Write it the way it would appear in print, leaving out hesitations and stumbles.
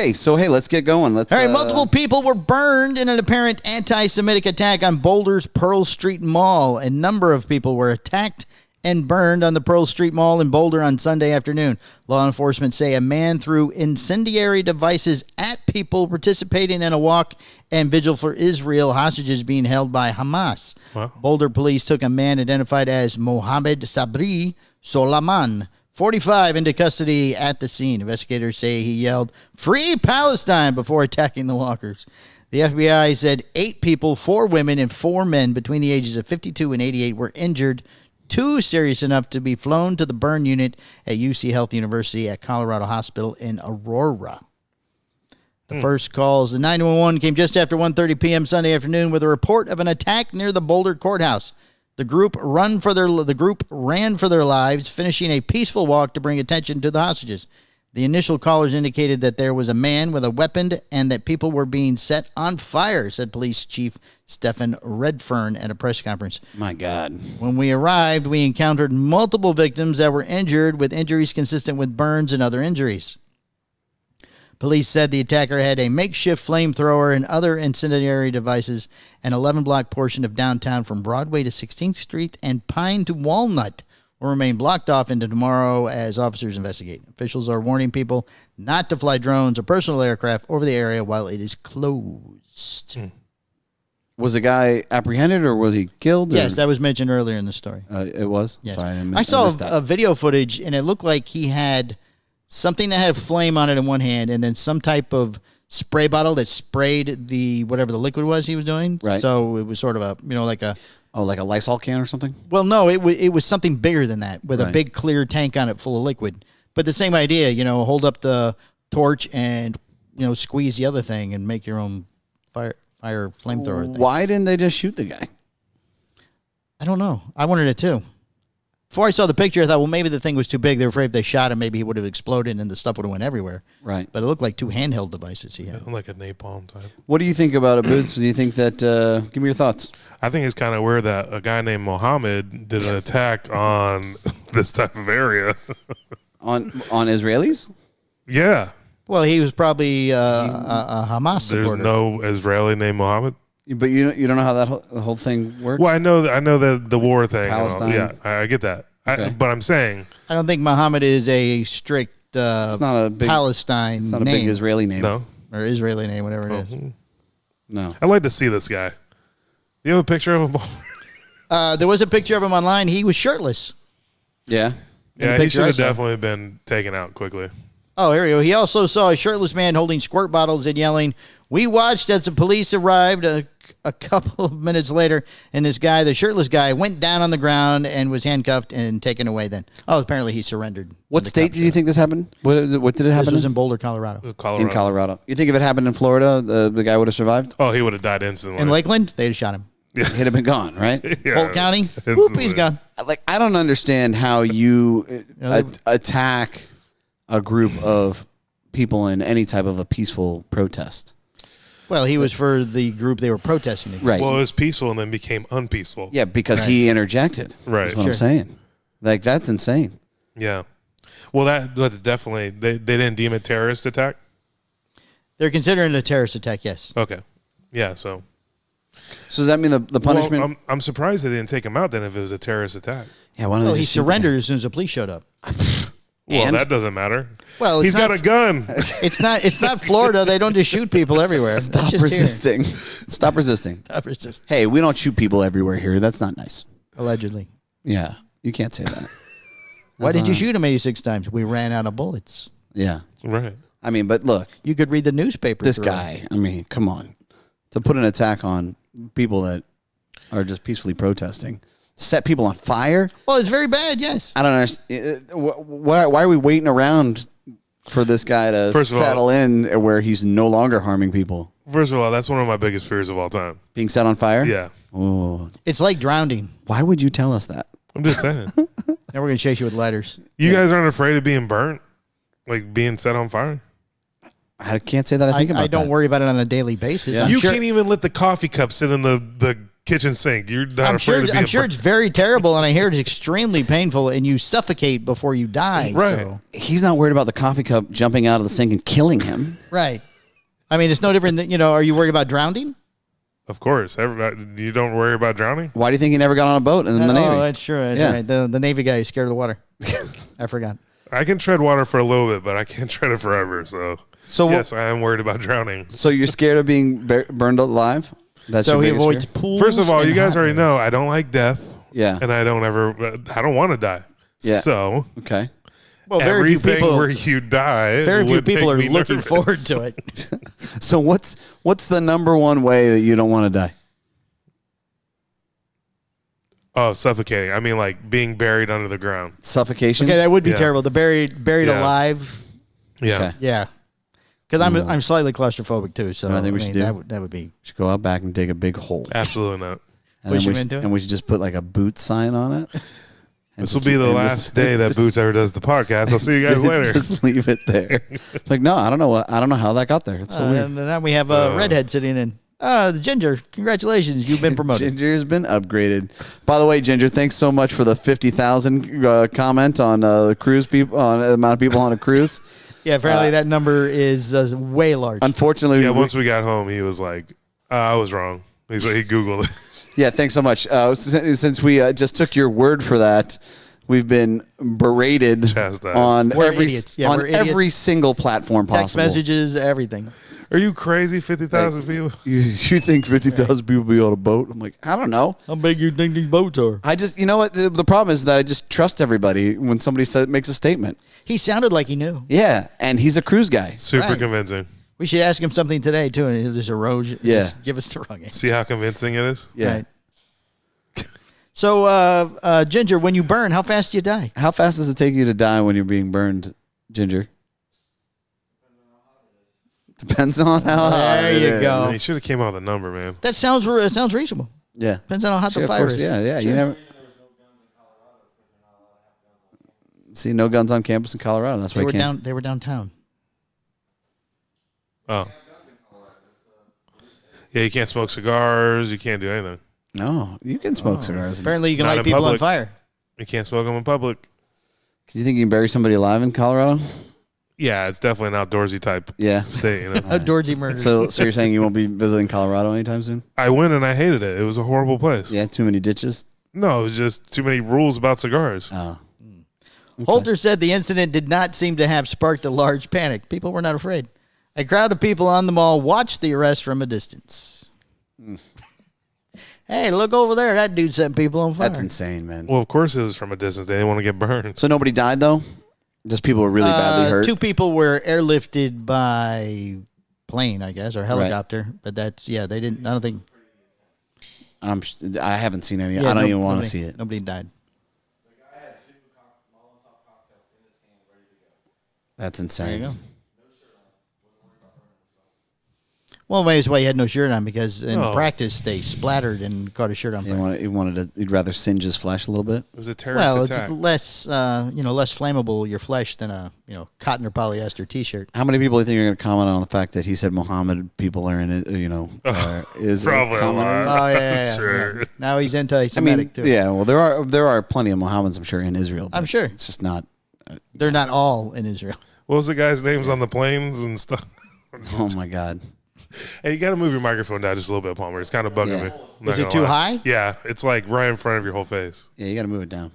Okay, so hey, let's get going. All right, multiple people were burned in an apparent anti-Semitic attack on Boulder's Pearl Street Mall. A number of people were attacked and burned on the Pearl Street Mall in Boulder on Sunday afternoon. Law enforcement say a man threw incendiary devices at people participating in a walk and vigil for Israel, hostages being held by Hamas. Wow. Boulder police took a man identified as Mohamed Sabry Soliman, 45, into custody at the scene. Investigators say he yelled, "Free Palestine," before attacking the walkers. The FBI said 8 people, 4 women and 4 men between the ages of 52 and 88 were injured, 2 serious enough to be flown to the burn unit at UC Health University at Colorado Hospital in Aurora. The first calls, the 911 came just after 1:30 p.m. Sunday afternoon with a report of an attack near the Boulder courthouse. The group ran for their lives, finishing a peaceful walk to bring attention to the hostages. The initial callers indicated that there was a man with a weapon and that people were being set on fire, said Police Chief Stephen Redfern at a press conference. My God. When we arrived, we encountered multiple victims that were injured, with injuries consistent with burns and other injuries. Police said the attacker had a makeshift flamethrower and other incendiary devices. An 11-block portion of downtown from Broadway to 16th Street and Pine to Walnut will remain blocked off into tomorrow as officers investigate. Officials are warning people not to fly drones or personal aircraft over the area while it is closed. Was the guy apprehended or was he killed? Yes, that was mentioned earlier in the story. It was? Yes. Sorry, I saw a video footage, and it looked like he had something that had a flame on it in one hand and then some type of spray bottle that sprayed the whatever the liquid was he was doing. Right. So it was sort of a, like a... Oh, like a Lysol can or something? Well, no, it was something bigger than that with a big clear tank on it full of liquid. But the same idea, hold up the torch and, squeeze the other thing and make your own fire flamethrower thing. Why didn't they just shoot the guy? I don't know. I wondered it too. Before I saw the picture, I thought, well, maybe the thing was too big. They were afraid if they shot him, maybe he would have exploded and the stuff would have went everywhere. Right. But it looked like 2 handheld devices he had. Like a napalm type. What do you think about it, Boots? Do you think that, give me your thoughts. I think it's kind of weird that a guy named Mohammed did an attack on this type of area. On Israelis? Yeah. Well, he was probably a Hamas supporter. There's no Israeli named Mohammed. But you don't know how that whole thing works? Well, I know that the war thing. Palestine. Yeah, I get that. Okay. But I'm saying, I don't think Muhammad is a strict it's not a big Palestine It's not a name. big Israeli name. No. Or Israeli name, whatever it is. No. I'd like to see this guy. Do you have a picture of him? There was a picture of him online. He was shirtless. Yeah. Yeah, he should have definitely been taken out quickly. Oh, here we go. He also saw a shirtless man holding squirt bottles and yelling, "We watched as the police arrived a couple of minutes later, and this guy, the shirtless guy, went down on the ground and was handcuffed and taken away then." Oh, apparently he surrendered. What state did you think this happened? What did it happen This was in Boulder, Colorado. In Colorado. You think if it happened in Florida, the guy would have survived? Oh, he would have died instantly. In Lakeland, they'd have shot him. He'd have been gone, right? Yeah. Polk County, whoop, he's gone. I don't understand how you attack a group of people in any type of a peaceful protest. Well, he was for the group they were protesting against. Right. Well, it was peaceful and then became unpeaceful. Yeah, because he interjected. Right. That's what I'm saying. That's insane. Yeah. Well, that's definitely, they didn't deem it terrorist attack? They're considering it a terrorist attack, yes. Okay. Yeah, so does that mean the punishment? Well, I'm surprised they didn't take him out then if it was a terrorist attack. Yeah, why don't they he just shoot surrendered as soon as the police showed up. Well, that doesn't matter. Well, he's got a gun. It's not Florida. They don't just shoot people everywhere. Stop resisting. Stop resisting. Stop resisting. Hey, we don't shoot people everywhere here. That's not nice. Allegedly. Yeah, you can't say that. Why did you shoot him 86 times? We ran out of bullets. Yeah. Right. I mean, but look. You could read the newspaper. This guy, I mean, come on. To put an attack on people that are just peacefully protesting. Set people on fire? Well, it's very bad, yes. I don't understand. Why are we waiting around for this guy to settle in where he's no longer harming people? First of all, that's one of my biggest fears of all time. Being set on fire? Yeah. Oh. It's like drowning. Why would you tell us that? I'm just saying. Now we're going to chase you with lighters. You guys aren't afraid of being burnt? Like being set on fire? I can't say that I think about that. I don't worry about it on a daily basis. Yeah. You can't even let the coffee cup sit in the kitchen sink. You're not I'm afraid sure. to be I'm sure it's very terrible, and I hear it's extremely painful, and you suffocate before you die. Right. So. He's not worried about the coffee cup jumping out of the sink and killing him. Right. I mean, it's no different than, are you worried about drowning? Of course. You don't worry about drowning? Why do you think he never got on a boat in the Navy? Oh, that's true. That's Yeah. right. The Navy guy is scared of the water. I forgot. I can tread water for a little bit, but I can't tread it forever. So yes, I am worried about drowning. So you're scared of being burned alive? That's So your he biggest avoids fear? pools. First of all, and you guys hot already rooms. know I don't like death. Yeah. And I don't want to die. Yeah. So Okay. Well, very few everything people. where you die. Very few would people make are me looking nervous. forward to it. So what's the number one way that you don't want to die? Oh, suffocating. I mean, like being buried under the ground. Suffocation? Okay, that would be Yeah. terrible. The buried Yeah. alive. Yeah. Okay. Yeah. Because I'm slightly claustrophobic too. So You know what I think we should do? That would be. Should go out back and dig a big hole. Absolutely not. And Push then him into it? and we should just put like a boot sign on it. This will be the last day that Boots ever does the podcast. I'll see you guys later. Just leave it there. Like, no, I don't know how that got there. It's so weird. And now we have a redhead sitting in. The Ginger, congratulations, you've been promoted. Ginger's been upgraded. By the way, Ginger, thanks so much for the 50,000 comment on the cruise people, on the amount of people on a cruise. Yeah, apparently that number is way large. Unfortunately, Yeah, once we got home, he was like, I was wrong. He's like, he Googled it. yeah, thanks so much. Since we just took your word for that, we've been berated Chastised. on We're every idiots. Yeah, on we're idiots. every single platform Text possible. messages, everything. Are you crazy? 50,000 people? You think 50,000 people be on a boat? I'm like, I don't know. How big you think these boats are? I just, you know what? The problem is that I just trust everybody when somebody makes a statement. He sounded like he knew. Yeah, and he's a cruise guy. Super Right. convincing. We should ask him something today too, and he'll just eroge. Yeah. Just give us the wrong answer. See how convincing it is? Yeah. Right. So, Ginger, when you burn, how fast do you die? How fast does it take you to die when you're being burned, Ginger? Depends on how hot There it you is. go. He should have came out with a number, man. That sounds reasonable. Yeah. Depends on how hot Sure, the of fire course, is. yeah, yeah. Sure. You never see no guns on campus in Colorado. That's why They you were can't. They were downtown. Oh. Yeah, you can't smoke cigars. You can't do anything. No, you can smoke cigars. Apparently, you can Not light in people on public. fire. You can't smoke them in public. Do you think you can bury somebody alive in Colorado? Yeah, it's definitely an outdoorsy type Yeah. state. You know? Outdoorsy murder. So you're saying you won't be visiting Colorado anytime soon? I went and I hated it. It was a horrible place. Yeah, too many ditches. No, it was just too many rules about cigars. Oh, Holter said the incident did not seem to have sparked a large panic. People were not afraid. A crowd of people on the mall watched the arrest from a distance. Hey, look over there. That dude set people on fire. that's insane, man. Well, of course it was from a distance. They didn't want to get burned. So nobody died though. Just people were really badly hurt. 2 people were airlifted by plane, I guess, or helicopter. But that's, yeah, they didn't, I don't think. I haven't seen any. Yeah, I don't even want to nobody- see it. Nobody died. That's There insane. you go. Well, maybe that's why he had no shirt on, because in No. practice they splattered and caught his shirt on fire. He'd rather singe his flesh a little bit. It was a terrorist Well, attack. it's less, less flammable your flesh than a, cotton or polyester T-shirt. How many people do you think are going to comment on the fact that he said Mohammed people are in it? Is Probably a commenting? lot. Oh yeah. Sure. Yeah. Now he's I anti-Semitic mean, too. yeah. Well, there are plenty of Mohammeds, I'm sure, in Israel. but I'm sure. it's just not. They're not all in Israel. What was the guy's names on the planes and stuff? Oh my God. Hey, you got to move your microphone down just a little bit, Palmer. It's kind of bugging Yeah. me. I'm not Is it gonna too lie. high? Yeah, it's like right in front of your whole face. Yeah, you got to move it down.